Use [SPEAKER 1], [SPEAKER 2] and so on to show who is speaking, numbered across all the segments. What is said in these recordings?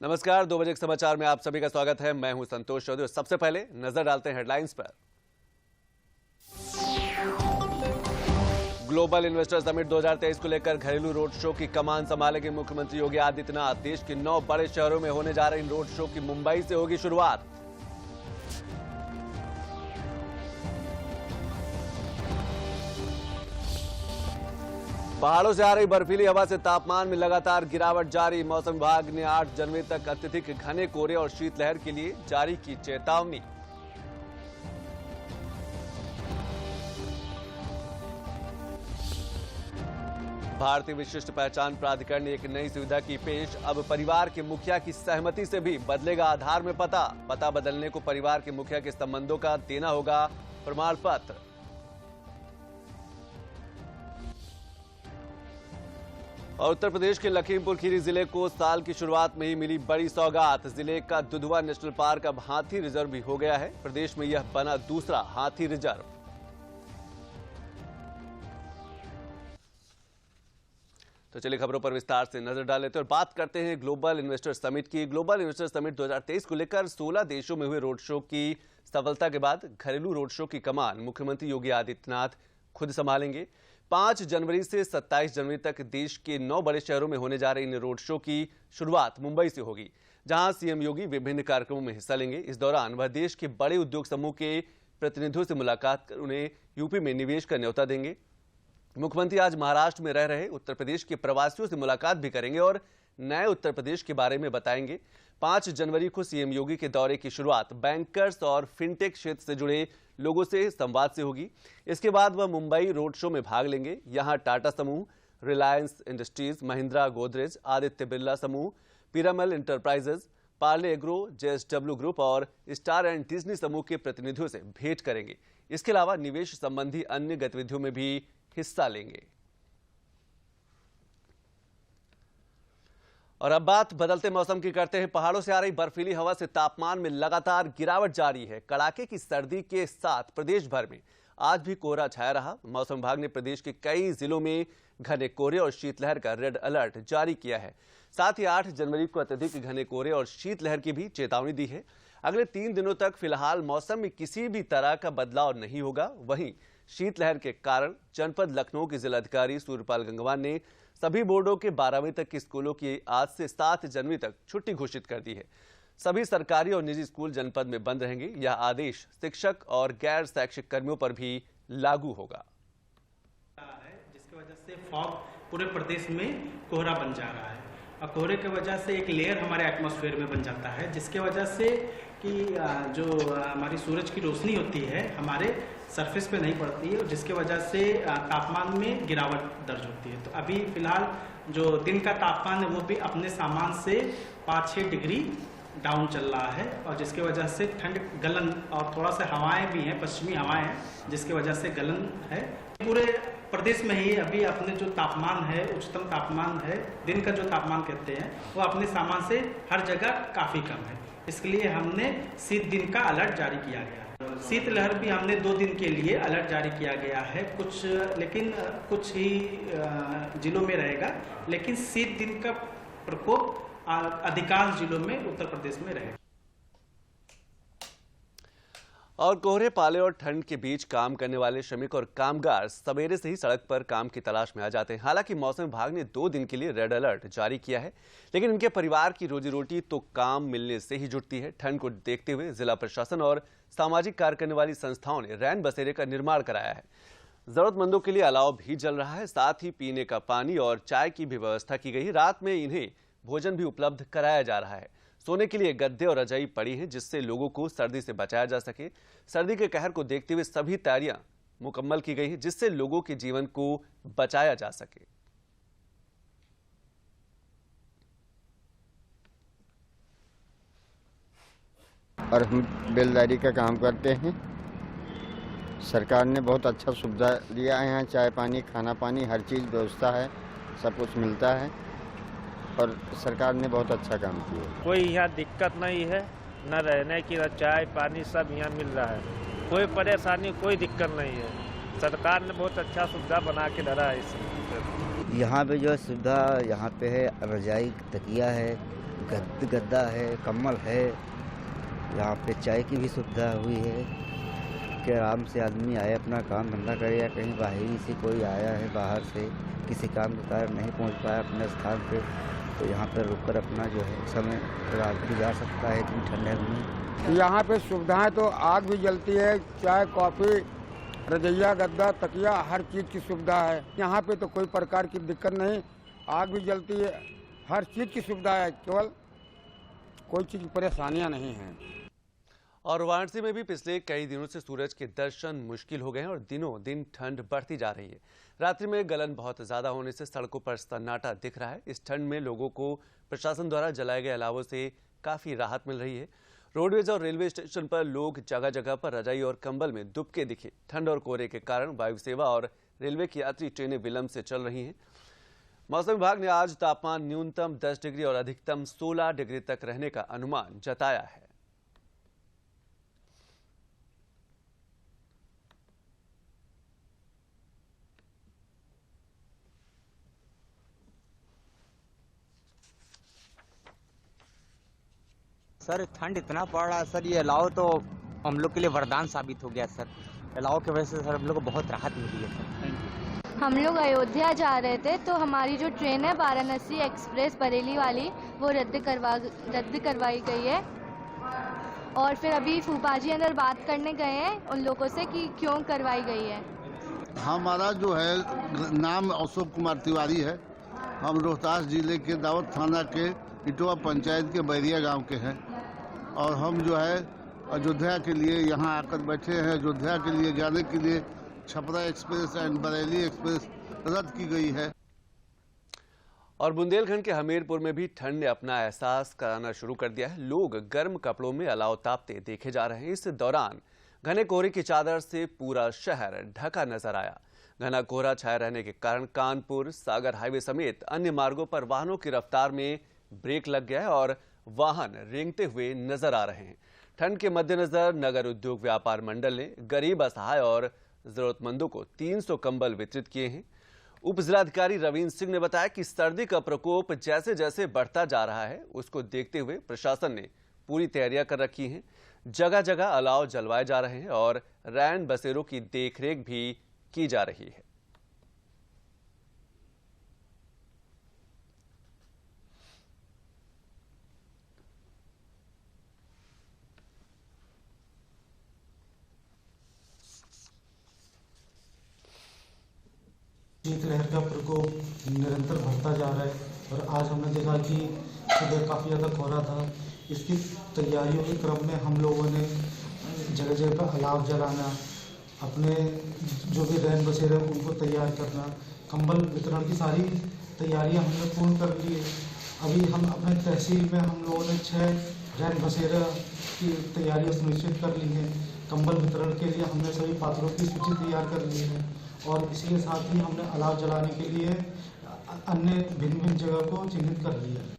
[SPEAKER 1] नमस्कार, 2 बजे के समाचार में आप सभी का स्वागत है। मैं हूं संतोष चौधरी। सबसे पहले नजर डालते हैं हेडलाइंस पर। ग्लोबल इन्वेस्टर समिट 2023 को लेकर घरेलू रोड शो की कमान संभालेंगे मुख्यमंत्री योगी आदित्यनाथ। देश के 9 बड़े शहरों में होने जा रही रोड शो की मुंबई से होगी शुरुआत। पहाड़ों से आ रही बर्फीली हवा से तापमान में लगातार गिरावट जारी। मौसम विभाग ने 8 जनवरी तक अत्यधिक घने कोहरे और शीतलहर के लिए जारी की चेतावनी। भारतीय विशिष्ट पहचान प्राधिकरण ने एक नई सुविधा की पेश। अब परिवार के मुखिया की सहमति से भी बदलेगा आधार में पता बदलने को परिवार के मुखिया के संबंधों का देना होगा प्रमाण पत्र। और उत्तर प्रदेश के लखीमपुर खीरी जिले को साल की शुरुआत में ही मिली बड़ी सौगात। जिले का दुधवा नेशनल पार्क अब हाथी रिजर्व भी हो गया है। प्रदेश में यह बना दूसरा हाथी रिजर्व। तो चलिए खबरों पर विस्तार से नजर डाल लेते हैं और बात करते हैं ग्लोबल इन्वेस्टर समिट की। ग्लोबल इन्वेस्टर समिट 2023 को लेकर 16 देशों में हुए रोड शो की सफलता के बाद घरेलू रोड शो की कमान मुख्यमंत्री योगी आदित्यनाथ खुद संभालेंगे। 5 जनवरी से 27 जनवरी तक देश के 9 बड़े शहरों में होने जा रहे इन रोड शो की शुरुआत मुंबई से होगी, जहां सीएम योगी विभिन्न कार्यक्रमों में हिस्सा लेंगे। इस दौरान वह देश के बड़े उद्योग समूह के प्रतिनिधियों से मुलाकात कर उन्हें यूपी में निवेश का न्योता देंगे। मुख्यमंत्री आज महाराष्ट्र में रह रहे उत्तर प्रदेश के प्रवासियों से मुलाकात भी करेंगे और नए उत्तर प्रदेश के बारे में बताएंगे। 5 जनवरी को सीएम योगी के दौरे की शुरुआत बैंकर्स और फिनटेक क्षेत्र से जुड़े लोगों से संवाद से होगी। इसके बाद वह मुंबई रोड शो में भाग लेंगे। यहां टाटा समूह, रिलायंस इंडस्ट्रीज, महिंद्रा गोदरेज, आदित्य बिरला समूह, Piramal enterprises, Parle agro, JSW group और स्टार एंड डिज्नी समूह के प्रतिनिधियों से भेंट करेंगे। इसके अलावा निवेश संबंधी अन्य गतिविधियों में भी हिस्सा लेंगे। और अब बात बदलते मौसम की करते हैं। पहाड़ों से आ रही बर्फीली हवा से तापमान में लगातार गिरावट जारी है। कड़ाके की सर्दी के साथ प्रदेश भर में आज भी कोहरा छाया रहा। मौसम विभाग ने प्रदेश के कई जिलों में घने कोहरे और शीतलहर का रेड अलर्ट जारी किया है। साथ ही 8 जनवरी को अत्यधिक घने कोहरे और शीतलहर की भी चेतावनी दी है। अगले 3 दिनों तक फिलहाल मौसम में किसी भी तरह का बदलाव नहीं होगा। वहीं शीतलहर के कारण जनपद लखनऊ के जिलाधिकारी सूर्यपाल गंगवार ने सभी बोर्डों के 12वीं तक के स्कूलों की आज से 7 जनवरी तक छुट्टी घोषित कर दी है। सभी सरकारी और निजी स्कूल जनपद में बंद रहेंगे। यह आदेश शिक्षक और गैर शैक्षिक कर्मियों पर भी लागू होगा।
[SPEAKER 2] जिसकी वजह से फॉग पूरे प्रदेश में कोहरा बन जा रहा है और कोहरे की वजह से एक लेयर हमारे एटमॉस्फेयर में बन जाता है, जिसके वजह से कि जो हमारी सूरज की रोशनी होती है हमारे सरफेस पे नहीं पड़ती है, जिसके वजह से तापमान में गिरावट दर्ज होती है। तो अभी फिलहाल जो दिन का तापमान है वो भी अपने सामान से 5-6 डिग्री डाउन चल रहा है और जिसके वजह से ठंड गलन और थोड़ा सा हवाएं भी हैं, पश्चिमी हवाएं हैं, जिसके वजह से गलन है। पूरे प्रदेश में ही अभी अपने जो तापमान है, उच्चतम तापमान है, दिन का जो तापमान कहते हैं, वो अपने सामान से हर जगह काफ़ी कम है। इसके लिए हमने शीत दिन का अलर्ट जारी किया गया है। शीतलहर भी हमने 2 दिन के लिए अलर्ट जारी किया गया है। कुछ ही जिलों में रहेगा, लेकिन शीत दिन का प्रकोप अधिकांश जिलों में उत्तर प्रदेश में रहेगा।
[SPEAKER 1] और कोहरे, पाले और ठंड के बीच काम करने वाले श्रमिक और कामगार सवेरे से ही सड़क पर काम की तलाश में आ जाते हैं। हालांकि मौसम विभाग ने 2 दिन के लिए रेड अलर्ट जारी किया है, लेकिन इनके परिवार की रोजी रोटी तो काम मिलने से ही जुटती है। ठंड को देखते हुए जिला प्रशासन और सामाजिक कार्य करने वाली संस्थाओं ने रैन बसेरे का निर्माण कराया है। जरूरतमंदों के लिए अलाव भी जल रहा है। साथ ही पीने का पानी और चाय की भी व्यवस्था की गई है। रात में इन्हें भोजन भी उपलब्ध कराया जा रहा है। सोने के लिए गद्दे और रजाई पड़ी है, जिससे लोगों को सर्दी से बचाया जा सके। सर्दी के कहर को देखते हुए सभी तैयारियां मुकम्मल की गई है, जिससे लोगों के जीवन को बचाया जा सके।
[SPEAKER 3] और हम बेलदारी का काम करते हैं। सरकार ने बहुत अच्छा सुविधा दिया है। यहाँ चाय पानी, खाना पानी, हर चीज़ व्यवस्था है, सब कुछ मिलता है और सरकार ने बहुत अच्छा काम किया।
[SPEAKER 4] कोई यहाँ दिक्कत नहीं है, न रहने की, न चाय पानी, सब यहाँ मिल रहा है। कोई परेशानी, कोई दिक्कत नहीं है। सरकार ने बहुत अच्छा सुविधा बना के डाला है।
[SPEAKER 5] यहाँ पे जो सुविधा यहाँ पे है, रजाई, तकिया है, गद्दा है, कम्बल है। यहाँ पे चाय की भी सुविधा हुई है कि आराम से आदमी आए अपना काम धंधा करे, या कहीं बाहरी से कोई आया है बाहर से किसी काम के कारण नहीं पहुँच पाया अपने स्थान पे, तो यहाँ पर रुककर अपना जो है समय गुजार सकता है इतनी ठंड में।
[SPEAKER 6] यहाँ पे सुविधाएं तो आग भी जलती है, चाय कॉफ़ी रजैया गद्दा तकिया हर चीज़ की सुविधा है। यहाँ पे तो कोई प्रकार की दिक्कत नहीं, आग भी जलती है, हर चीज़ की सुविधा है, केवल कोई चीज़ की परेशानियाँ नहीं हैं।
[SPEAKER 1] और वाराणसी में भी पिछले कई दिनों से सूरज के दर्शन मुश्किल हो गए हैं और दिनों दिन ठंड बढ़ती जा रही है। रात्रि में गलन बहुत ज्यादा होने से सड़कों पर सन्नाटा दिख रहा है। इस ठंड में लोगों को प्रशासन द्वारा जलाए गए अलावों से काफी राहत मिल रही है। रोडवेज और रेलवे स्टेशन पर लोग जगह जगह पर रजाई और कंबल में दुबके दिखे। ठंड और कोहरे के कारण वायु सेवा और रेलवे की यात्री ट्रेनें विलंब से चल रही हैं। मौसम विभाग ने आज तापमान न्यूनतम 10 डिग्री और अधिकतम 16 डिग्री तक रहने का अनुमान जताया है।
[SPEAKER 7] सर ठंड इतना पड़ रहा है सर, ये अलाव तो हम लोग के लिए वरदान साबित हो गया सर। अलाव की वजह से सर हम लोग को बहुत राहत मिली है सर।
[SPEAKER 8] हम लोग अयोध्या जा रहे थे तो हमारी जो ट्रेन है वाराणसी एक्सप्रेस बरेली वाली वो रद्द करवाई गई है। और फिर अभी फूफा जी अंदर बात करने गए हैं उन लोगों से कि क्यों करवाई गई है।
[SPEAKER 9] हमारा जो है नाम अशोक कुमार तिवारी है। हम रोहतास जिले के दाऊद थाना के इटवा पंचायत के बैरिया गांव के हैं और हम जो है अयोध्या के लिए यहाँ आकर बैठे हैं। अयोध्या के लिए जाने के लिए Chhapra express and Bareilly express रद्द की गई है।
[SPEAKER 1] और बुंदेलखंड के हमीरपुर में भी ठंड ने अपना एहसास कराना शुरू कर दिया है। लोग गर्म कपड़ों में अलाव तापते देखे जा रहे हैं। इस दौरान घने कोहरे की चादर से पूरा शहर ढका नजर आया। घना कोहरा छाया रहने के कारण कानपुर सागर हाईवे समेत अन्य मार्गों पर वाहनों की रफ्तार में ब्रेक लग गया है और वाहन रेंगते हुए नजर आ रहे हैं। ठंड के मद्देनजर नगर उद्योग व्यापार मंडल ने गरीब असहाय और जरूरतमंदों को 300 कंबल वितरित किए हैं। उप जिलाधिकारी रविंद्र सिंह ने बताया कि सर्दी का प्रकोप जैसे जैसे बढ़ता जा रहा है उसको देखते हुए प्रशासन ने पूरी तैयारियां कर रखी हैं। जगह जगह अलाव जलवाए जा रहे हैं और रैन बसेरों की देखरेख भी की जा रही है।
[SPEAKER 10] शीतलहर का प्रकोप निरंतर बढ़ता जा रहा है और आज हमने देखा कि सुबह काफ़ी ज़्यादा कोहरा था। इसकी तैयारियों के क्रम में हम लोगों ने जगह जगह पर अलाव जलाना, अपने जो भी रैन बसेरे उनको तैयार करना, कंबल वितरण की सारी तैयारियां हमने पूर्ण कर ली है। अभी हम अपने तहसील में हम लोगों ने 6 रैन बसेरा की तैयारियां सुनिश्चित कर ली हैं। कंबल वितरण के लिए हमने सभी पात्रों की सूची तैयार कर ली है और इसी के साथ ही हमने अलाव जलाने के लिए अन्य भिन्न भिन्न जगह को चिन्हित कर लिया है।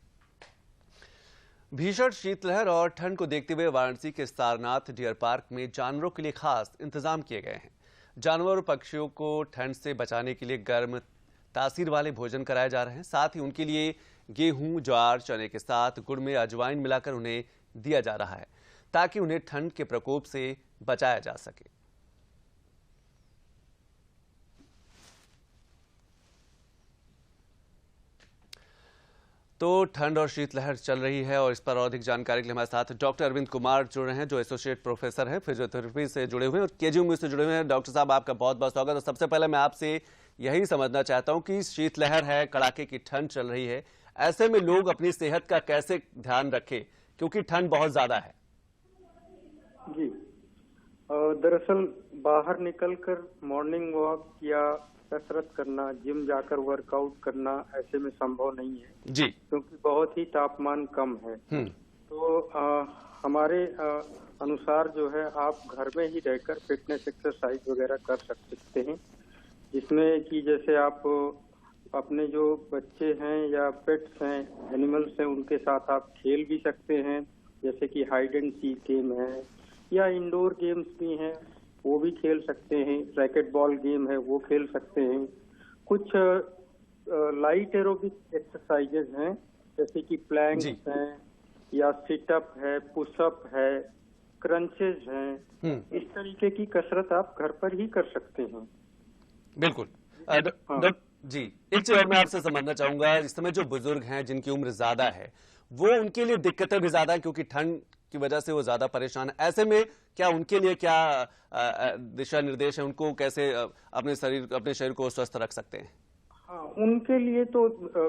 [SPEAKER 1] भीषण शीतलहर और ठंड को देखते हुए वाराणसी के सारनाथ डियर पार्क में जानवरों के लिए खास इंतजाम किए गए हैं। जानवर और पक्षियों को ठंड से बचाने के लिए गर्म तासीर वाले भोजन कराए जा रहे हैं। साथ ही उनके लिए गेहूं, ज्वार, चने के साथ गुड़ में अजवाइन मिलाकर उन्हें दिया जा रहा है ताकि उन्हें ठंड के प्रकोप से बचाया जा सके। तो ठंड और शीतलहर चल रही है और इस पर और अधिक जानकारी के लिए हमारे साथ डॉक्टर अरविंद कुमार जुड़ रहे हैं जो एसोसिएट प्रोफेसर हैं, फिजियोथेरेपी से जुड़े हुए हैं और केजीएमयू से जुड़े हुए हैं। डॉक्टर साहब आपका बहुत बहुत स्वागत। तो सबसे पहले मैं आपसे यही समझना चाहता हूं कि शीतलहर है, कड़ाके की ठंड चल रही है, ऐसे में लोग अपनी सेहत का कैसे ध्यान रखें क्योंकि ठंड बहुत ज्यादा है।
[SPEAKER 11] जी, दरअसल बाहर निकलकर मॉर्निंग वॉक या कसरत करना, जिम जाकर वर्कआउट करना ऐसे में संभव नहीं है
[SPEAKER 1] जी,
[SPEAKER 11] क्योंकि बहुत ही तापमान कम है। तो हमारे अनुसार जो है आप घर में ही रहकर फिटनेस एक्सरसाइज वगैरह कर सकते हैं, जिसमें कि जैसे आप अपने जो बच्चे हैं या पेट्स हैं, एनिमल्स हैं, उनके साथ आप खेल भी सकते हैं, जैसे कि हाइड एंड सीक गेम है या इंडोर गेम्स भी हैं वो भी खेल सकते हैं, रैकेट बॉल गेम है वो खेल सकते हैं। कुछ लाइट एरोबिक एक्सरसाइजेज हैं जैसे कि प्लैंक्स हैं या सिटअप है, पुशअप है, क्रंचेज हैं, इस तरीके की कसरत आप घर पर ही कर सकते हैं।
[SPEAKER 1] बिल्कुल। जी, एक चीज और मैं आपसे समझना चाहूंगा, इस समय जो बुजुर्ग हैं जिनकी उम्र ज्यादा है, वो उनके लिए दिक्कतें भी ज्यादा है क्योंकि ठंड की वजह से वो ज्यादा परेशान है। ऐसे में क्या उनके लिए क्या दिशा निर्देश है, उनको कैसे अपने शरीर को स्वस्थ रख सकते हैं?
[SPEAKER 11] हाँ, उनके लिए तो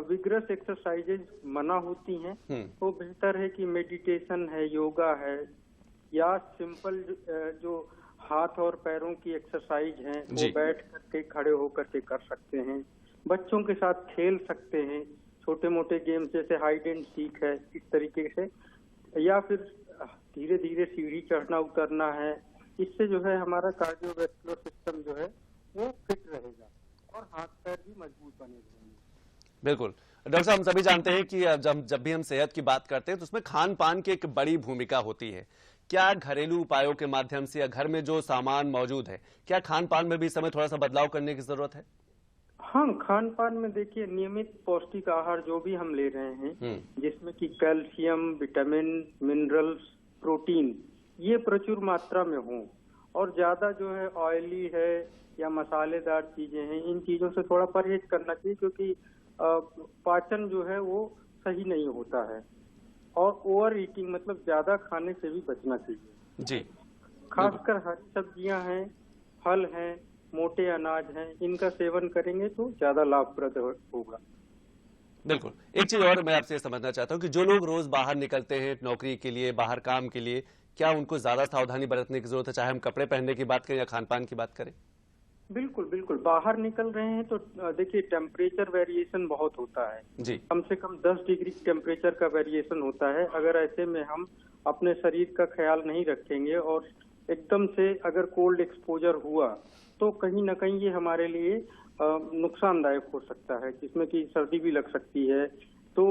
[SPEAKER 11] विग्रस एक्सरसाइजेज मना होती हैं, तो बेहतर है कि मेडिटेशन है, योगा है, या सिंपल जो हाथ और पैरों की एक्सरसाइज है वो बैठ करके खड़े होकर के कर सकते हैं। बच्चों के साथ खेल सकते हैं, छोटे मोटे गेम जैसे हाइड एंड सीक है, इस तरीके से, या फिर धीरे धीरे सीढ़ी चढ़ना उतरना है। इससे जो है हमारा कार्डियोवैस्कुलर सिस्टम जो है वो फिट रहेगा और हाथ पैर भी मजबूत बने रहेंगे।
[SPEAKER 1] बिल्कुल डॉक्टर साहब, हम सभी जानते हैं कि जब भी हम सेहत की बात करते हैं तो उसमें खान पान की एक बड़ी भूमिका होती है। क्या घरेलू उपायों के माध्यम से या घर में जो सामान मौजूद है, क्या खान पान में भी इस समय थोड़ा सा बदलाव करने की जरूरत है?
[SPEAKER 11] हाँ, खान पान में देखिए नियमित पौष्टिक आहार जो भी हम ले रहे हैं, जिसमें कि कैल्शियम, विटामिन, मिनरल्स, प्रोटीन, ये प्रचुर मात्रा में हो, और ज्यादा जो है ऑयली है या मसालेदार चीजें हैं, इन चीजों से थोड़ा परहेज करना चाहिए, क्योंकि पाचन जो है वो सही नहीं होता है। और ओवर ईटिंग मतलब ज्यादा खाने से भी बचना चाहिए
[SPEAKER 1] जी।
[SPEAKER 11] खासकर हरी सब्जियां हैं, फल हैं, मोटे अनाज हैं, इनका सेवन करेंगे तो ज्यादा लाभप्रद होगा।
[SPEAKER 1] बिल्कुल। एक चीज और मैं आपसे समझना चाहता हूँ कि जो लोग रोज बाहर निकलते हैं नौकरी के लिए, बाहर काम के लिए, क्या उनको ज्यादा सावधानी बरतने की जरूरत है, चाहे हम कपड़े पहनने की बात करें या खान पान की बात करें?
[SPEAKER 11] बिल्कुल बिल्कुल। बाहर निकल रहे हैं तो देखिए टेम्परेचर वेरिएशन बहुत होता है
[SPEAKER 1] जी।
[SPEAKER 11] कम से कम 10 डिग्री टेम्परेचर का वेरिएशन होता है। अगर ऐसे में हम अपने शरीर का ख्याल नहीं रखेंगे और एकदम से अगर कोल्ड एक्सपोजर हुआ तो कहीं ना कहीं ये हमारे लिए नुकसानदायक हो सकता है, जिसमें कि सर्दी भी लग सकती है। तो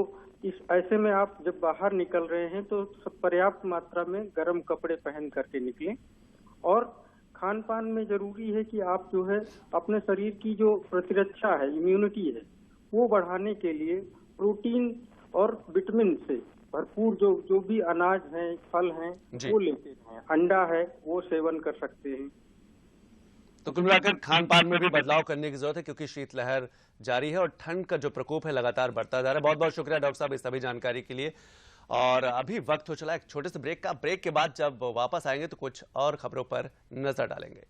[SPEAKER 11] इस ऐसे में आप जब बाहर निकल रहे हैं तो पर्याप्त मात्रा में गर्म कपड़े पहन करके निकलें। और खान पान में जरूरी है कि आप जो है अपने शरीर की जो प्रतिरक्षा है, इम्यूनिटी है, वो बढ़ाने के लिए प्रोटीन और विटामिन से भरपूर जो भी अनाज हैं, फल हैं, वो लेते हैं। अंडा है वो सेवन कर सकते हैं।
[SPEAKER 1] तो कुल मिलाकर खान पान में भी बदलाव करने की जरूरत है क्योंकि शीतलहर जारी है और ठंड का जो प्रकोप है लगातार बढ़ता जा रहा है। बहुत बहुत शुक्रिया डॉक्टर साहब इस सभी जानकारी के लिए। और अभी वक्त हो चला एक छोटे से ब्रेक का। ब्रेक के बाद जब वापस आएंगे तो कुछ और खबरों पर नजर डालेंगे।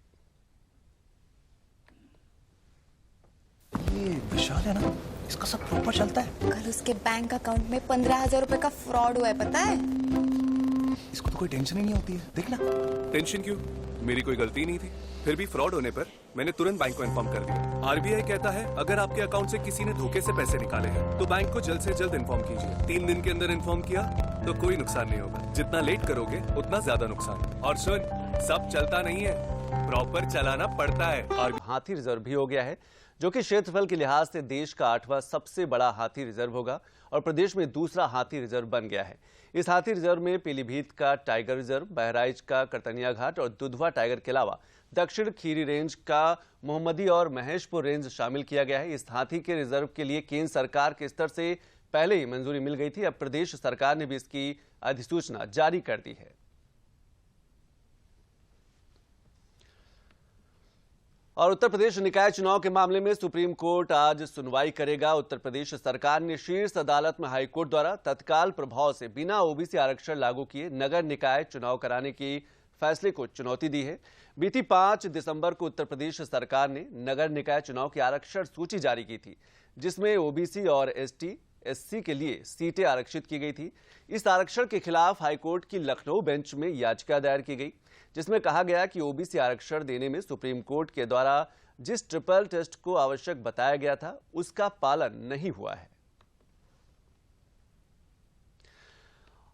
[SPEAKER 12] ये विशाल है ना, इसका सब प्रॉपर चलता है।
[SPEAKER 13] कल उसके बैंक अकाउंट में 15,000 रुपए का फ्रॉड हुआ है, पता है?
[SPEAKER 12] इसको तो कोई टेंशन ही नहीं होती है, देखना।
[SPEAKER 14] टेंशन क्यों? मेरी कोई गलती नहीं थी। फिर भी फ्रॉड होने पर मैंने तुरंत बैंक को इन्फॉर्म कर दिया। आरबीआई कहता है अगर आपके अकाउंट से किसी ने धोखे से पैसे निकाले हैं तो बैंक को जल्द से जल्द इन्फॉर्म कीजिए। 3 दिन के अंदर इन्फॉर्म किया तो कोई नुकसान नहीं होगा। जितना लेट करोगे उतना ज्यादा नुकसान। और सुन, सब चलता नहीं है, प्रॉपर चलाना पड़ता है। और
[SPEAKER 1] हाथी रिजर्व भी हो गया है जो कि क्षेत्रफल के लिहाज से देश का 8वां सबसे बड़ा हाथी रिजर्व होगा और प्रदेश में दूसरा हाथी रिजर्व बन गया है। इस हाथी रिजर्व में पीलीभीत का टाइगर रिजर्व, बहराइच का करतनिया घाट और दुधवा टाइगर के अलावा दक्षिण खीरी रेंज का मोहम्मदी और महेशपुर रेंज शामिल किया गया है। इस हाथी के रिजर्व के लिए केंद्र सरकार के स्तर से पहले ही मंजूरी मिल गई थी। अब प्रदेश सरकार ने भी इसकी अधिसूचना जारी कर दी है। और उत्तर प्रदेश निकाय चुनाव के मामले में सुप्रीम कोर्ट आज सुनवाई करेगा। उत्तर प्रदेश सरकार ने शीर्ष अदालत में हाईकोर्ट द्वारा तत्काल प्रभाव से बिना ओबीसी आरक्षण लागू किए नगर निकाय चुनाव कराने की फैसले को चुनौती दी है। बीती 5 दिसंबर को उत्तर प्रदेश सरकार ने नगर निकाय चुनाव की आरक्षण सूची जारी की थी, जिसमें ओबीसी और एसटी, एससी के लिए सीटें आरक्षित की गई थी। इस आरक्षण के खिलाफ हाईकोर्ट की लखनऊ बेंच में याचिका दायर की गई, जिसमें कहा गया कि ओबीसी आरक्षण देने में सुप्रीम कोर्ट के द्वारा जिस ट्रिपल टेस्ट को आवश्यक बताया गया था उसका पालन नहीं हुआ है।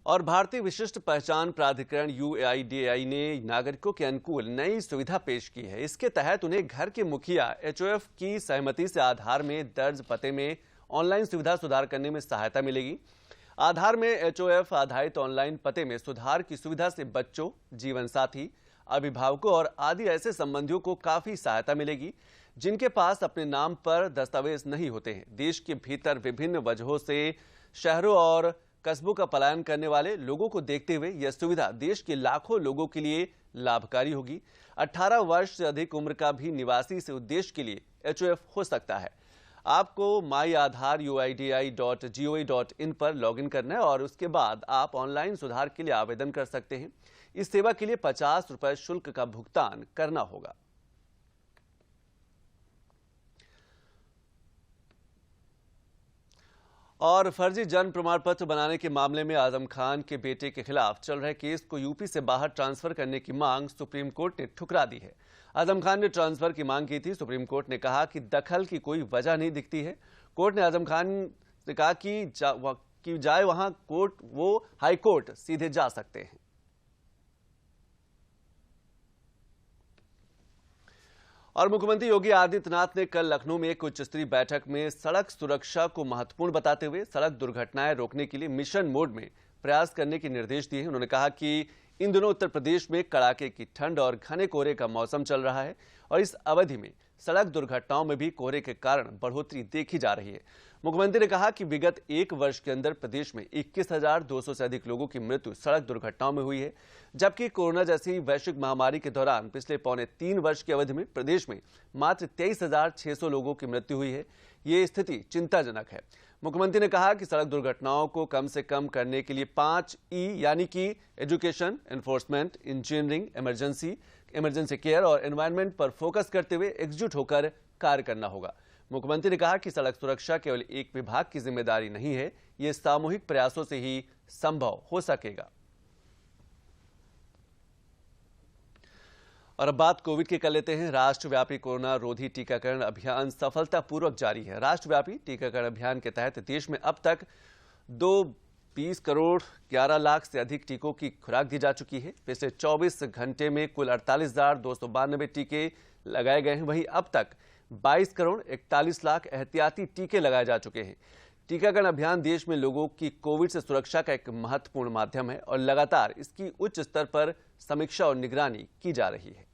[SPEAKER 1] और भारतीय विशिष्ट पहचान प्राधिकरण UIDAI ने नागरिकों के अनुकूल नई सुविधा पेश की है। इसके तहत उन्हें घर के मुखिया HOF की सहमति से आधार में दर्ज पते में ऑनलाइन सुविधा सुधार करने में सहायता मिलेगी। आधार में HOF आधारित ऑनलाइन पते में सुधार की सुविधा से बच्चों, जीवन साथी, अभिभावकों और आदि ऐसे संबंधियों को काफी सहायता मिलेगी जिनके पास अपने नाम पर दस्तावेज नहीं होते हैं। देश के भीतर विभिन्न वजहों से शहरों और कस्बों का पलायन करने वाले लोगों को देखते हुए यह सुविधा देश के लाखों लोगों के लिए लाभकारी होगी। 18 वर्ष से अधिक उम्र का भी निवासी इस उद्देश्य के लिए HOF हो सकता है। आपको myaadharuidi.gov.in पर लॉगिन करना है और उसके बाद आप ऑनलाइन सुधार के लिए आवेदन कर सकते हैं। इस सेवा के लिए 50 रुपए शुल्क का भुगतान करना होगा। और फर्जी जन्म प्रमाण पत्र बनाने के मामले में आजम खान के बेटे के खिलाफ चल रहे केस को यूपी से बाहर ट्रांसफर करने की मांग सुप्रीम कोर्ट ने ठुकरा दी है। आजम खान ने ट्रांसफर की मांग की थी। सुप्रीम कोर्ट ने कहा कि दखल की कोई वजह नहीं दिखती है। कोर्ट ने आजम खान से कहा कि जाए वहां कोर्ट, वो हाई कोर्ट सीधे जा सकते हैं। और मुख्यमंत्री योगी आदित्यनाथ ने कल लखनऊ में एक उच्च स्तरीय बैठक में सड़क सुरक्षा को महत्वपूर्ण बताते हुए सड़क दुर्घटनाएं रोकने के लिए मिशन मोड में प्रयास करने के निर्देश दिए हैं। उन्होंने कहा कि इन दिनों उत्तर प्रदेश में कड़ाके की ठंड और घने कोहरे का मौसम चल रहा है और इस अवधि में सड़क दुर्घटनाओं में भी कोहरे के कारण बढ़ोतरी देखी जा रही है। मुख्यमंत्री ने कहा कि विगत एक वर्ष के अंदर प्रदेश में 21,200 से अधिक लोगों की मृत्यु सड़क दुर्घटनाओं में हुई है, जबकि कोरोना जैसी वैश्विक महामारी के दौरान पिछले 3.25 वर्ष की अवधि में प्रदेश में मात्र 23,600 लोगों की मृत्यु हुई है। ये स्थिति चिंताजनक है। मुख्यमंत्री ने कहा कि सड़क दुर्घटनाओं को कम से कम करने के लिए 5 E यानी कि education, enforcement, engineering, emergency care और एनवायरनमेंट पर फोकस करते हुए एकजुट होकर कार्य करना होगा। मुख्यमंत्री ने कहा कि सड़क सुरक्षा केवल एक विभाग की जिम्मेदारी नहीं है, ये सामूहिक प्रयासों से ही संभव हो सकेगा। और अब बात कोविड की कर लेते हैं। राष्ट्रव्यापी कोरोना रोधी टीकाकरण अभियान सफलतापूर्वक जारी है। राष्ट्रव्यापी टीकाकरण अभियान के तहत देश में अब तक 20 करोड़ 11 लाख से अधिक टीकों की खुराक दी जा चुकी है। पिछले 24 घंटे में कुल 48,292 टीके लगाए गए हैं। वहीं अब तक 22 करोड़ 41 लाख एहतियाती टीके लगाए जा चुके हैं। टीकाकरण अभियान देश में लोगों की कोविड से सुरक्षा का एक महत्वपूर्ण माध्यम है और लगातार इसकी उच्च स्तर पर समीक्षा और निगरानी की जा रही है।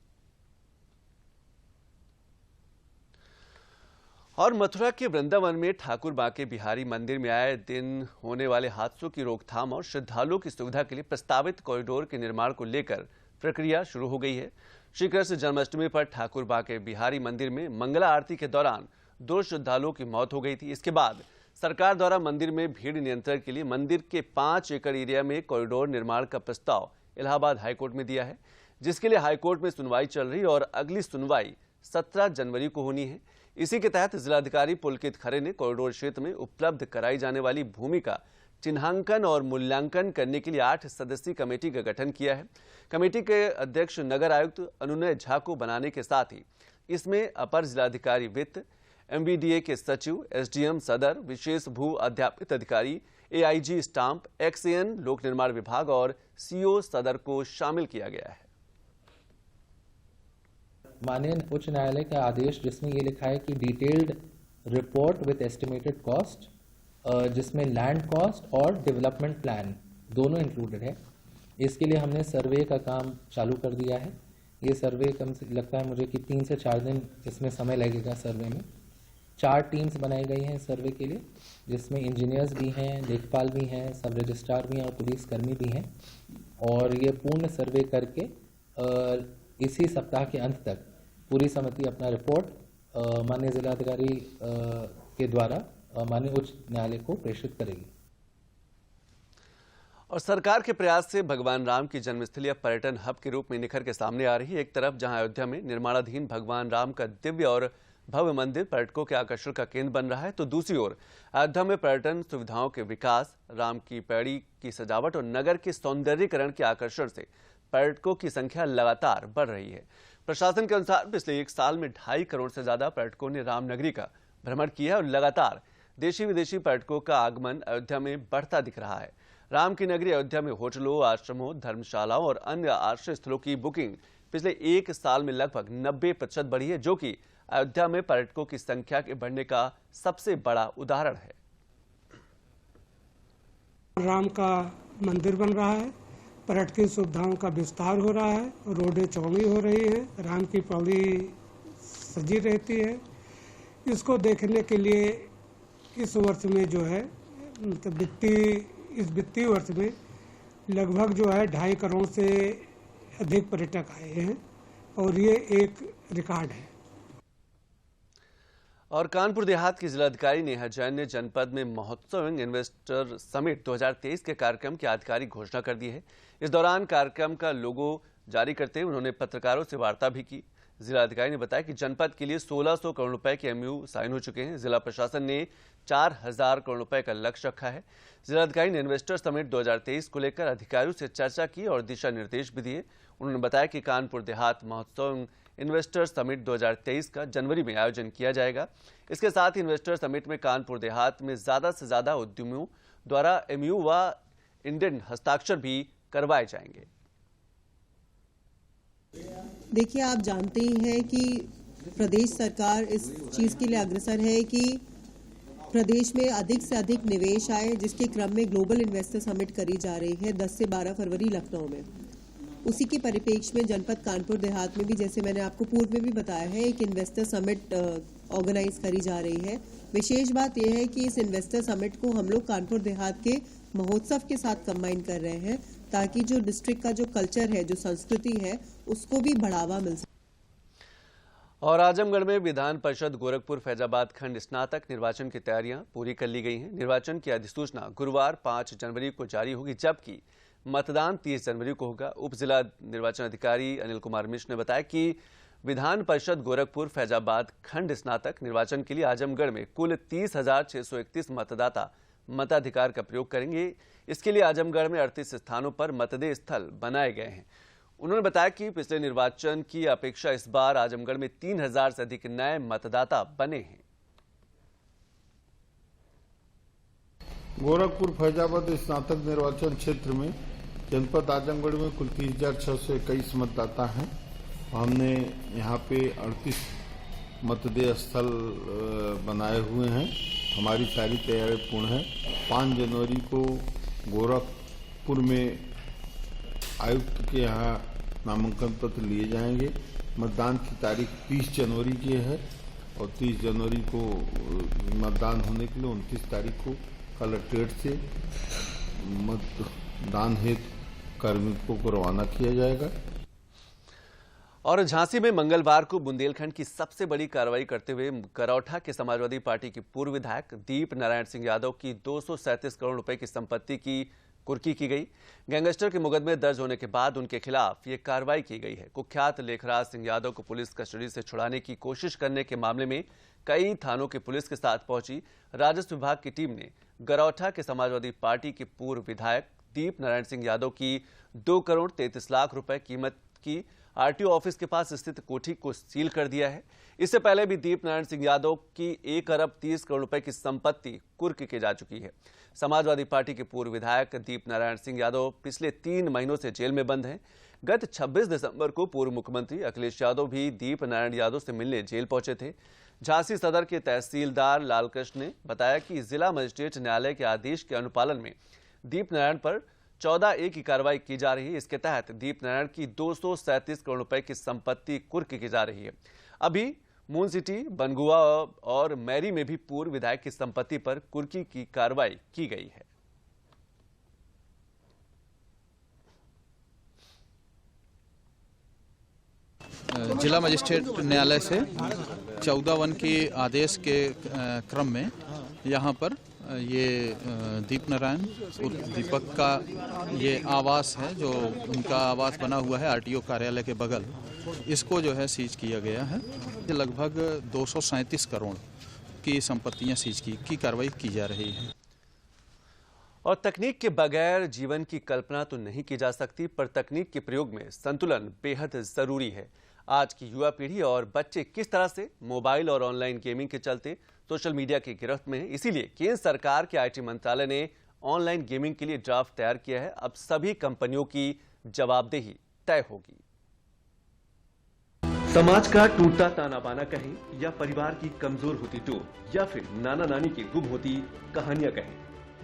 [SPEAKER 1] और मथुरा के वृंदावन में ठाकुर बांके बिहारी मंदिर में आए दिन होने वाले हादसों की रोकथाम और श्रद्धालुओं की सुविधा के लिए प्रस्तावित कॉरिडोर के निर्माण को लेकर प्रक्रिया शुरू हो गई है। श्री कृष्ण जन्माष्टमी पर ठाकुर बांके बिहारी मंदिर में मंगला आरती के दौरान 2 श्रद्धालुओं की मौत हो गई थी। इसके बाद सरकार द्वारा मंदिर में भीड़ नियंत्रण के लिए मंदिर के 5 एकड़ एरिया में कॉरिडोर निर्माण का प्रस्ताव इलाहाबाद हाईकोर्ट में दिया है, जिसके लिए हाईकोर्ट में सुनवाई चल रही और अगली सुनवाई 17 जनवरी को होनी है। इसी के तहत जिलाधिकारी पुलकित खरे ने कॉरिडोर क्षेत्र में उपलब्ध कराई जाने वाली भूमि का चिन्हांकन और मूल्यांकन करने के लिए 8 सदस्यीय कमेटी का गठन किया है। कमेटी के अध्यक्ष नगर आयुक्त अनुनय झा को बनाने के साथ ही इसमें अपर जिलाधिकारी वित्त, MVDA के सचिव, SDM सदर, विशेष भू अध्यापित अधिकारी, AIG स्टाम्प, XAN लोक निर्माण विभाग और CO सदर को शामिल किया गया है।
[SPEAKER 15] माननीय उच्च न्यायालय का आदेश जिसमें ये लिखा है कि detailed report with estimated cost, जिसमें लैंड कॉस्ट और डेवलपमेंट प्लान दोनों इंक्लूडेड है। इसके लिए हमने सर्वे का काम चालू कर दिया है। ये सर्वे कम से लगता है मुझे कि 3 से 4 दिन इसमें समय लगेगा। सर्वे में 4 टीम्स बनाई गई हैं सर्वे के लिए, जिसमें इंजीनियर्स भी हैं, लेखपाल भी हैं, सब रजिस्ट्रार भी हैं और पुलिस कर्मी भी हैं। और ये पूर्ण सर्वे करके इसी सप्ताह के अंत तक पूरी समिति अपना रिपोर्ट माननीय जिलाधिकारी के द्वारा माननीय उच्च न्यायालय को प्रेषित करेगी।
[SPEAKER 1] और सरकार के प्रयास से भगवान राम की जन्मस्थली अब पर्यटन हब के रूप में निखर के सामने आ रही है। एक तरफ जहां अयोध्या में निर्माणाधीन भगवान राम का दिव्य और भव्य मंदिर पर्यटकों के आकर्षण का केंद्र बन रहा है, तो दूसरी ओर अयोध्या में पर्यटन सुविधाओं के विकास, राम की पैड़ी की सजावट और नगर के सौंदर्यीकरण के आकर्षण से पर्यटकों की संख्या लगातार बढ़ रही है। प्रशासन के अनुसार पिछले 1 साल में 2.5 करोड़ से ज्यादा पर्यटकों ने रामनगरी का भ्रमण किया और लगातार देशी विदेशी पर्यटकों का आगमन अयोध्या में बढ़ता दिख रहा है। राम की नगरी अयोध्या में होटलों, आश्रमों, धर्मशालाओं और अन्य आश्रय स्थलों की बुकिंग पिछले 1 साल में लगभग 90% बढ़ी है, जो कि अयोध्या में पर्यटकों की संख्या के बढ़ने का सबसे बड़ा उदाहरण है।
[SPEAKER 16] राम का मंदिर बन रहा है, पर्यटकीय सुविधाओं का विस्तार हो रहा है, रोडें चौड़ी हो रही हैं, राम की पौड़ी सजी रहती है। इसको देखने के लिए इस वर्ष में जो है इस वित्तीय वर्ष में लगभग जो है 2.5 करोड़ से अधिक पर्यटक आए हैं और ये एक रिकॉर्ड है।
[SPEAKER 1] और कानपुर देहात की जिलाधिकारी नेहा जैन ने जनपद में महोत्सव इन्वेस्टर समिट 2023 के कार्यक्रम की आधिकारिक घोषणा कर दी है। इस दौरान कार्यक्रम का लोगो जारी करते हुए उन्होंने पत्रकारों से वार्ता भी की। जिलाधिकारी ने बताया कि जनपद के लिए 1600 करोड़ रुपए के एमयू साइन हो चुके हैं। जिला प्रशासन ने 4000 करोड़ रुपए का लक्ष्य रखा है। जिलाधिकारी ने इन्वेस्टर समिट 2023 को लेकर अधिकारियों से चर्चा की और दिशा निर्देश भी दिए। उन्होंने बताया कि कानपुर देहात महोत्सव इन्वेस्टर समिट 2023 का जनवरी में आयोजन किया जाएगा। इसके साथ ही इन्वेस्टर समिट में कानपुर देहात में ज्यादा से ज्यादा उद्यमियों द्वारा एमयू व इंडेंट हस्ताक्षर भी करवाए जाएंगे।
[SPEAKER 17] देखिए, आप जानते ही हैं कि प्रदेश सरकार इस चीज के लिए अग्रसर है कि प्रदेश में अधिक से अधिक निवेश आए, जिसके क्रम में ग्लोबल इन्वेस्टर समिट करी जा रही है 10 से 12 फरवरी लखनऊ में। उसी के परिप्रेक्ष्य में जनपद कानपुर देहात में भी, जैसे मैंने आपको पूर्व में भी बताया है, एक इन्वेस्टर समिट ऑर्गेनाइज करी जा रही है। विशेष बात यह है कि इस इन्वेस्टर समिट को हम लोग कानपुर देहात के महोत्सव के साथ कंबाइन कर रहे हैं, ताकि जो डिस्ट्रिक्ट का जो कल्चर है, जो संस्कृति है, उसको भी बढ़ावा मिल सके।
[SPEAKER 1] और आजमगढ़ में विधान परिषद गोरखपुर फैजाबाद खंड स्नातक निर्वाचन की तैयारियां पूरी कर ली गई हैं। निर्वाचन की अधिसूचना गुरुवार 5 जनवरी को जारी होगी, जबकि मतदान 30 जनवरी को होगा। उप जिला निर्वाचन अधिकारी अनिल कुमार मिश्र ने बताया कि विधान परिषद गोरखपुर फैजाबाद खंड स्नातक निर्वाचन के लिए आजमगढ़ में कुल 30,631 मतदाता मताधिकार का प्रयोग करेंगे। इसके लिए आजमगढ़ में 38 स्थानों पर मतदेय स्थल बनाए गए हैं। उन्होंने बताया कि पिछले निर्वाचन की अपेक्षा इस बार आजमगढ़ में 3000 से अधिक नए मतदाता बने हैं।
[SPEAKER 18] गोरखपुर फैजाबाद स्नातक निर्वाचन क्षेत्र में जनपद आजमगढ़ में कुल 30,621 मतदाता हैं। हमने यहाँ पे 38 मतदेय स्थल बनाए हुए हैं। हमारी सारी तैयारी पूर्ण है। 5 जनवरी को गोरखपुर में आयुक्त के यहाँ नामांकन पत्र लिए जाएंगे। मतदान की तारीख 30 जनवरी की है और 30 जनवरी को मतदान होने के लिए 29 तारीख को कलेक्ट्रेट से मतदान हेतु कार्मिकों को रवाना किया जाएगा।
[SPEAKER 1] और झांसी में मंगलवार को बुंदेलखंड की सबसे बड़ी कार्रवाई करते हुए करौठा के समाजवादी पार्टी के पूर्व विधायक दीप नारायण सिंह यादव की 237 करोड़ रुपए की संपत्ति की कुर्की की गई। गैंगस्टर के मुकदमे दर्ज होने के बाद उनके खिलाफ ये कार्रवाई की गई है। कुख्यात लेखराज सिंह यादव को पुलिस कस्टडी से छुड़ाने की कोशिश करने के मामले में कई थानों की पुलिस के साथ पहुंची राजस्व विभाग की टीम ने गरौठा के समाजवादी पार्टी के पूर्व विधायक दीप नारायण सिंह यादव की 2 करोड़ 33 लाख रुपए कीमत की आरटीओ ऑफिस के पास स्थित कोठी को सील कर दिया है। इससे पहले भी दीप नारायण सिंह यादव की 1 अरब 30 करोड़ रुपए की संपत्ति कुर्क की जा चुकी है। समाजवादी पार्टी के पूर्व विधायक दीप नारायण सिंह यादव पिछले 3 महीनों से जेल में बंद हैं। गत 26 दिसंबर को पूर्व मुख्यमंत्री अखिलेश यादव भी दीप नारायण यादव से मिलने जेल पहुंचे थे। झांसी सदर के तहसीलदार लालकृष्ण ने बताया कि जिला मजिस्ट्रेट न्यायालय के आदेश के अनुपालन में दीप नारायण पर 14A की कार्रवाई की जा रही है। इसके तहत दीप नारायण की 237 करोड़ रुपए की संपत्ति कुर्क की जा रही है। अभी मून सिटी, बनगुआ और मैरी में भी पूर्व विधायक की संपत्ति पर कुर्की की कार्रवाई की गई है।
[SPEAKER 19] जिला मजिस्ट्रेट न्यायालय से 14(1) के आदेश के क्रम में यहाँ पर ये दीप नारायण उर्फ दीपक का ये आवास है, जो उनका आवास बना हुआ है आरटीओ कार्यालय के बगल, इसको जो है सीज किया गया है। लगभग 237 करोड़ की संपत्तियां सीज की कार्रवाई की जा रही है।
[SPEAKER 1] और तकनीक के बगैर जीवन की कल्पना तो नहीं की जा सकती, पर तकनीक के प्रयोग में संतुलन बेहद जरूरी है। आज की युवा पीढ़ी और बच्चे किस तरह से मोबाइल और ऑनलाइन गेमिंग के चलते सोशल मीडिया की गिरफ्त में है। इसीलिए केंद्र सरकार के आईटी मंत्रालय ने ऑनलाइन गेमिंग के लिए ड्राफ्ट तैयार किया है। अब सभी कंपनियों की जवाबदेही तय होगी।
[SPEAKER 20] समाज का टूटता ताना बाना कहें, या परिवार की कमजोर होती टोर, या फिर नाना नानी की गुम होती कहानियां कहें,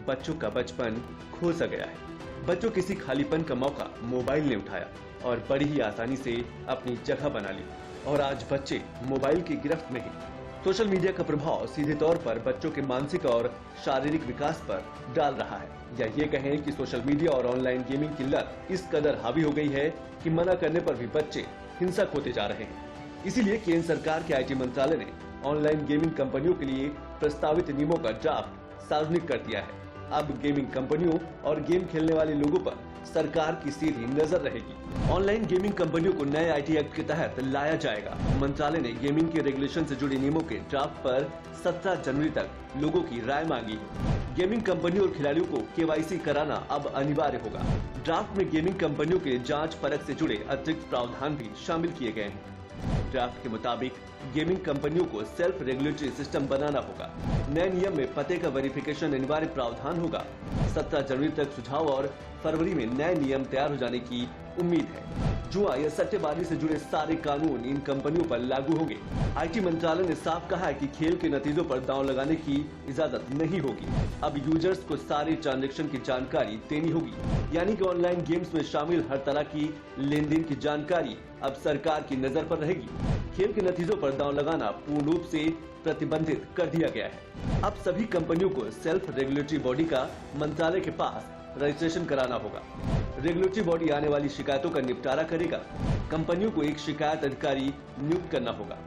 [SPEAKER 20] बच्चों का बचपन खो सा गया है। बच्चों किसी खालीपन का मौका मोबाइल ने उठाया और बड़ी ही आसानी से अपनी जगह बना ली, और आज बच्चे मोबाइल की गिरफ्त में हैं। सोशल मीडिया का प्रभाव सीधे तौर पर बच्चों के मानसिक और शारीरिक विकास पर डाल रहा है, या ये कहें कि सोशल मीडिया और ऑनलाइन गेमिंग की लत इस कदर हावी हो गई है कि मना करने पर भी बच्चे हिंसक होते जा रहे हैं। इसीलिए केंद्र सरकार के IT मंत्रालय ने ऑनलाइन गेमिंग कंपनियों के लिए प्रस्तावित नियमों का ड्राफ्ट सार्वजनिक कर दिया है। अब गेमिंग कंपनियों और गेम खेलने वाले लोगों पर सरकार की सीधी नजर रहेगी। ऑनलाइन गेमिंग कंपनियों को नए IT एक्ट के तहत लाया जाएगा। मंत्रालय ने गेमिंग के रेगुलेशन से जुड़े नियमों के ड्राफ्ट पर 17 जनवरी तक लोगों की राय मांगी है। गेमिंग कंपनियों और खिलाड़ियों को KYC कराना अब अनिवार्य होगा। ड्राफ्ट में गेमिंग कंपनियों के जांच परख से जुड़े अतिरिक्त प्रावधान भी शामिल किए गए हैं। ड्राफ्ट के मुताबिक गेमिंग कंपनियों को सेल्फ रेगुलेटरी सिस्टम बनाना होगा। नए नियम में पते का वेरिफिकेशन अनिवार्य प्रावधान होगा। 17 जनवरी तक सुझाव और फरवरी में नए नियम तैयार हो जाने की उम्मीद है। जुआ या सट्टेबाजी से जुड़े सारे कानून इन कंपनियों पर लागू होंगे। IT मंत्रालय ने साफ कहा है कि खेल के नतीजों पर दांव लगाने की इजाजत नहीं होगी। अब यूजर्स को सारे ट्रांजैक्शन की जानकारी देनी होगी, यानी कि ऑनलाइन गेम्स में शामिल हर तरह की लेन-देन की जानकारी अब सरकार की नजर पर रहेगी। खेल के नतीजों पर दांव लगाना पूर्ण रूप से प्रतिबंधित कर दिया गया है। अब सभी कंपनियों को सेल्फ रेगुलेटरी बॉडी का मंत्रालय के पास रजिस्ट्रेशन कराना होगा। रेगुलेटरी बॉडी आने वाली शिकायतों का निपटारा करेगा। कंपनियों को एक शिकायत अधिकारी नियुक्त करना होगा।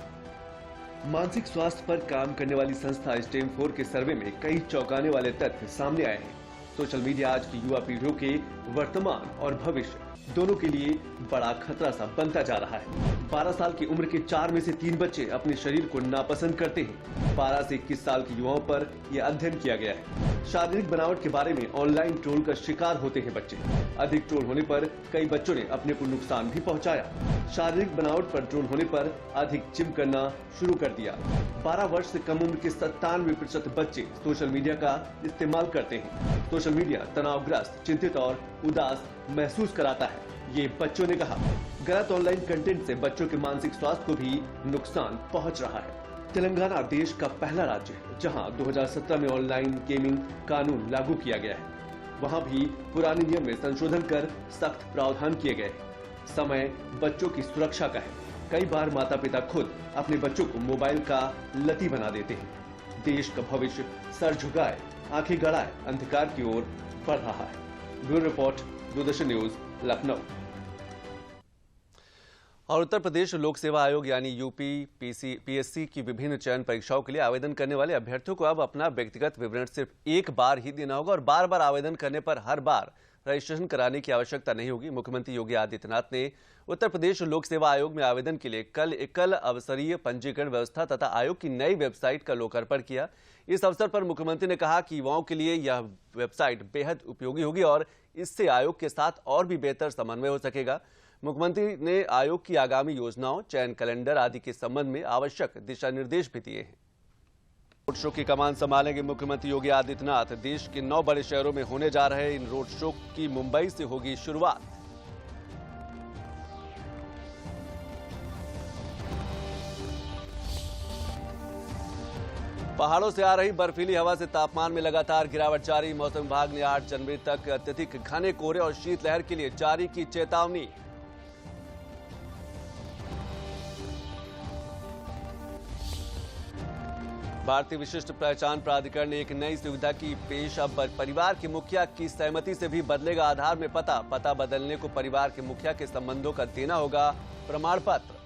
[SPEAKER 20] मानसिक स्वास्थ्य पर काम करने वाली संस्था स्टेम4 के सर्वे में कई चौंकाने वाले तथ्य सामने आए हैं। सोशल मीडिया आज की युवा पीढ़ियों के वर्तमान और भविष्य दोनों के लिए बड़ा खतरा सा बनता जा रहा है। 12 साल की उम्र के 4 में से 3 बच्चे अपने शरीर को नापसंद करते हैं। 12 से 21 साल की युवाओं पर यह अध्ययन किया गया है। शारीरिक बनावट के बारे में ऑनलाइन ट्रोल का शिकार होते हैं बच्चे। अधिक ट्रोल होने पर कई बच्चों ने अपने को नुकसान भी पहुंचाया। शारीरिक बनावट पर ट्रोल होने पर अधिक जिम करना शुरू कर दिया। 12 वर्ष से कम उम्र के 97% बच्चे सोशल मीडिया का इस्तेमाल करते हैं। सोशल मीडिया तनावग्रस्त, चिंतित और उदास महसूस कराता है, ये बच्चों ने कहा। गलत ऑनलाइन कंटेंट से बच्चों के मानसिक स्वास्थ्य को भी नुकसान पहुंच रहा है। तेलंगाना देश का पहला राज्य है जहां 2017 में ऑनलाइन गेमिंग कानून लागू किया गया है। वहां भी पुराने नियम में संशोधन कर सख्त प्रावधान किए गए। समय बच्चों की सुरक्षा का है। कई बार माता पिता खुद अपने बच्चों को मोबाइल का लती बना देते हैं। देश का भविष्य सर झुकाए, आंखें गड़ाए अंधकार की ओर बढ़ रहा है। Bureau report, Doordarshan news, Lucknow. और उत्तर प्रदेश लोक सेवा आयोग यानी UP PSC की विभिन्न चयन परीक्षाओं के लिए आवेदन करने वाले अभ्यर्थियों को अब अपना व्यक्तिगत विवरण सिर्फ एक बार ही देना होगा और बार बार आवेदन करने पर हर बार रजिस्ट्रेशन कराने की आवश्यकता नहीं होगी। मुख्यमंत्री योगी आदित्यनाथ ने उत्तर प्रदेश लोक सेवा आयोग में आवेदन के लिए कल एकल अवसरीय पंजीकरण व्यवस्था तथा आयोग की नई वेबसाइट का लोकार्पण किया। इस अवसर पर मुख्यमंत्री ने कहा कि युवाओं के लिए यह वेबसाइट बेहद उपयोगी होगी और इससे आयोग के साथ और भी बेहतर समन्वय हो सकेगा। मुख्यमंत्री ने आयोग की आगामी योजनाओं, चयन कैलेंडर आदि के संबंध में आवश्यक दिशा निर्देश भी दिए हैं। रोड शो की कमान संभालेंगे मुख्यमंत्री योगी आदित्यनाथ। देश के 9 बड़े शहरों में होने जा रहे इन रोड शो की मुंबई से होगी शुरुआत। पहाड़ों से आ रही बर्फीली हवा से तापमान में लगातार गिरावट जारी। मौसम विभाग ने 8 जनवरी तक अत्यधिक घने कोहरे और शीतलहर के लिए जारी की चेतावनी। भारतीय विशिष्ट पहचान प्राधिकरण ने एक नई सुविधा की पेश। अब परिवार के मुखिया की सहमति से भी बदलेगा आधार में पता बदलने को परिवार के मुखिया के संबंधों का देना होगा प्रमाण पत्र।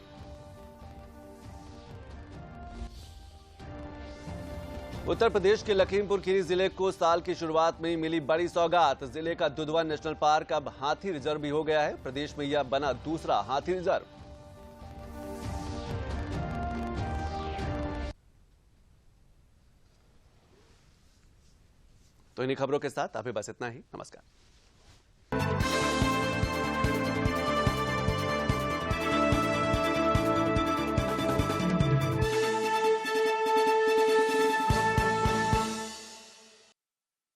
[SPEAKER 20] उत्तर प्रदेश के लखीमपुर खीरी जिले को साल की शुरुआत में ही मिली बड़ी सौगात। जिले का दुधवा नेशनल पार्क अब हाथी रिजर्व भी हो गया है। प्रदेश में यह बना दूसरा हाथी रिजर्व। तो इन्हीं खबरों के साथ अभी बस इतना ही। नमस्कार।